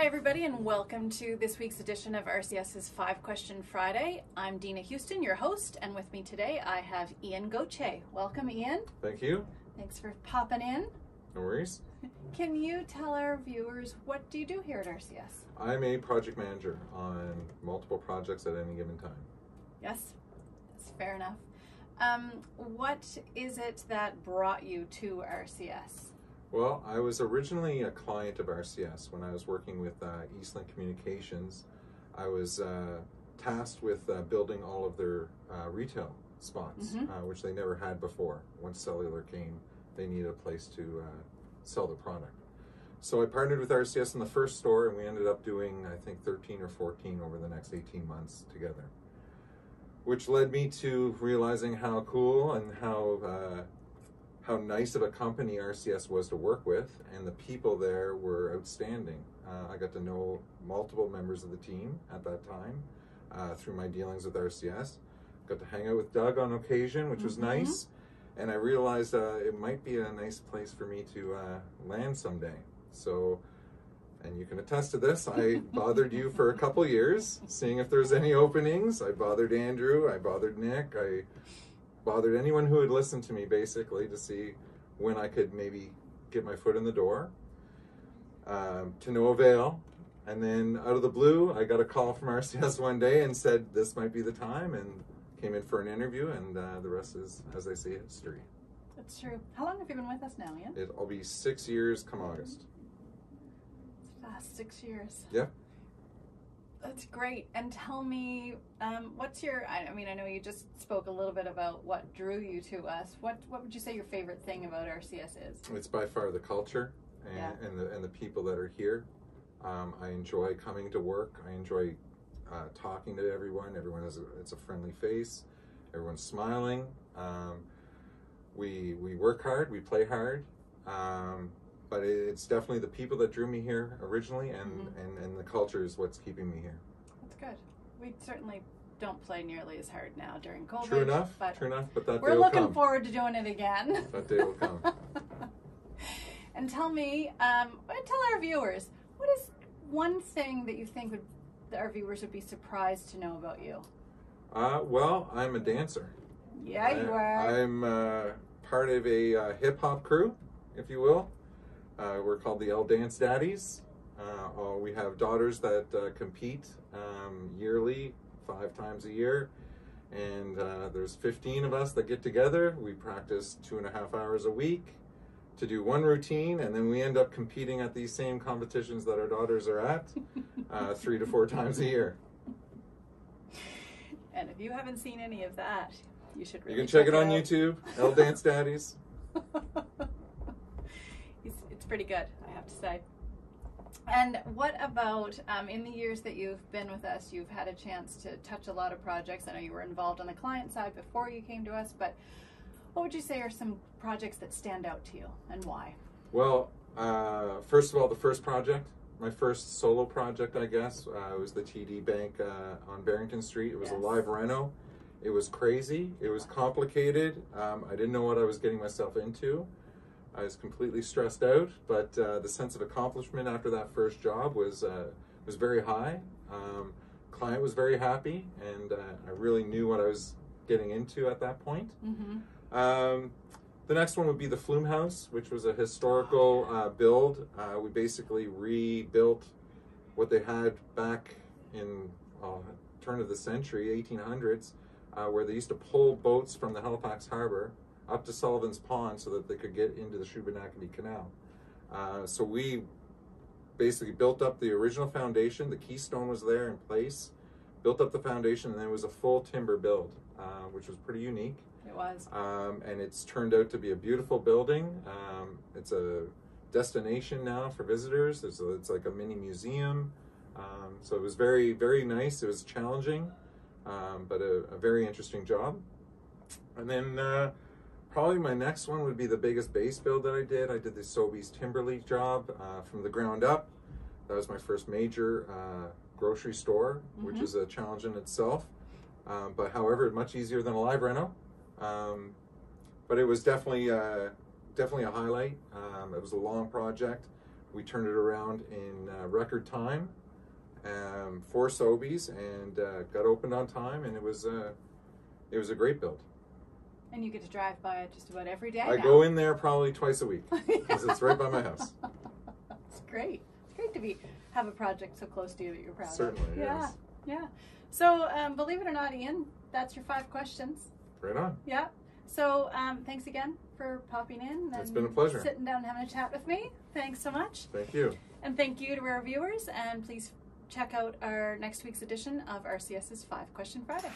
Hi everybody, and welcome to this week's edition of RCS's 5 Question Friday. I'm Dina Houston, your host, and with me today I have Ian Gauthier. Welcome, Ian. Thank you. Thanks for popping in. No worries. Can you tell our viewers, what do you do here at RCS? I'm a project manager on multiple projects at any given time. Yes, that's fair enough. What is it that brought you to RCS? Well, I was originally a client of RCS when I was working with Eastland Communications. I was tasked with building all of their retail spots, which they never had before. Once cellular came, they needed a place to sell the product. So I partnered with RCS in the first store, and we ended up doing, I think, 13 or 14 over the next 18 months together, which led me to realizing how cool and how nice of a company RCS was to work with, and the people there were outstanding. I got to know multiple members of the team at that time through my dealings with RCS. Got to hang out with Doug on occasion, which was nice, and I realized it might be a nice place for me to land someday. So, and you can attest to this, I bothered you for a couple years, seeing if there's any openings. I bothered Andrew, I bothered Nick, I bothered anyone who would listen to me, basically, to see when I could maybe get my foot in the door, to no avail. And then out of the blue, I got a call from RCS one day and said this might be the time, and came in for an interview, and the rest is, as they say, history. That's true. How long have you been with us now, Ian? It'll be 6 years come August. It's fast, 6 years. Yeah. That's great. And tell me, what's your, I mean, I know you just spoke a little bit about what drew you to us. What would you say your favorite thing about RCS is? It's by far the culture and the people that are here. I enjoy coming to work. I enjoy talking to everyone. Everyone has it's a friendly face. Everyone's smiling. We work hard. We play hard. But it's definitely the people that drew me here originally, and the culture is what's keeping me here. That's good. We certainly don't play nearly as hard now during COVID. True enough, but that day will come. We're looking forward to doing it again. That day will come. And tell me, tell our viewers, what is one thing that you think that our viewers would be surprised to know about you? Well, I'm a dancer. Yeah, you are. I'm part of a hip-hop crew, if you will. We're called the L Dance Daddies. We have daughters that compete yearly, 5 times a year, and there's 15 of us that get together. We practice 2.5 hours a week to do one routine, and then we end up competing at these same competitions that our daughters are at 3 to 4 times a year. And if you haven't seen any of that, you should really You can check it on out. YouTube, L Dance Daddies. It's pretty good, I have to say. And what about, in the years that you've been with us, you've had a chance to touch a lot of projects. I know you were involved on the client side before you came to us, but what would you say are some projects that stand out to you, and why? Well, first of all, the first project, my first solo project, I guess, was the TD Bank on Barrington Street. It was a live reno. It was crazy. It was complicated. I didn't know what I was getting myself into. I was completely stressed out, but the sense of accomplishment after that first job was very high. Client was very happy, and I really knew what I was getting into at that point. The next one would be the Flume House, which was a historical build. We basically rebuilt what they had back in turn of the century, 1800s, where they used to pull boats from the Halifax Harbor up to Sullivan's Pond so that they could get into the Shubenacadie Canal. So we basically built up the original foundation. The keystone was there in place, built up the foundation, and then it was a full timber build, which was pretty unique. It was. And it's turned out to be a beautiful building. It's a destination now for visitors. It's like a mini museum. So it was very, very nice. It was challenging, but a very interesting job. And then probably my next one would be the biggest base build that I did. I did the Sobeys Timberley job from the ground up. That was my first major grocery store, which is a challenge in itself. But however, much easier than a live reno. But it was definitely a highlight. It was a long project. We turned it around in record time, 4 Sobeys, and got opened on time, and it was a great build. And you get to drive by it just about every day I now. go in there probably twice a week because it's right by my house. It's great. It's great to have a project so close to you that you're proud Certainly, of. yes. Yeah. So, believe it or not, Ian, that's your 5 questions. Right on. Yeah. So, thanks again for popping in. It's been a pleasure. Sitting down and having a chat with me. Thanks so much. Thank you. And thank you to our viewers. And please check out our next week's edition of RCS's 5 Question Friday.